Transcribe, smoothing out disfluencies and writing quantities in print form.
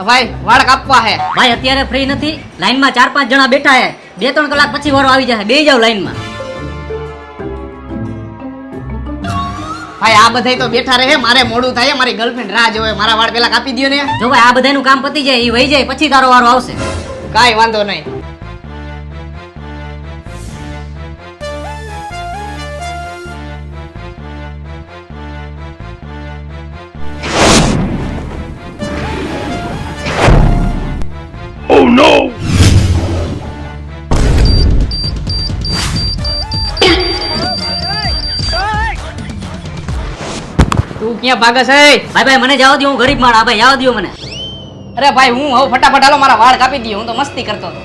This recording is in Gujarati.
ભાઈ વાળ કાપવા હે ભાઈ અત્યારે ફ્રી નથી, લાઈનમાં 4-5 જણા બેઠા હે, 2-3 કલાક પછી વારો આવી જશે, બેહી જાવ લાઈનમાં. ભાઈ આ બધાય તો બેઠા રહે, મારે મોડું થાય, મારી ગર્લફ્રેન્ડ રાહ જોવે, મારા વાળ પેલા કાપી દ્યો ને. જો ભાઈ આ બધાનું કામ પતી જાય, ઈ વહી જાય પછી તારો વારો આવશે. કાઈ વાંધો નહીં. Oh no! તું ક્યાં ભાગે છે? ભાઈ મને જવા દો, હું ગરીબ માણસ, ભાઈ જવા દો મને. અરે ભાઈ હું હવે ફટાફટ હાલો, મારા વાળ કાપી દયો, હું તો મસ્તી કરતો હતો.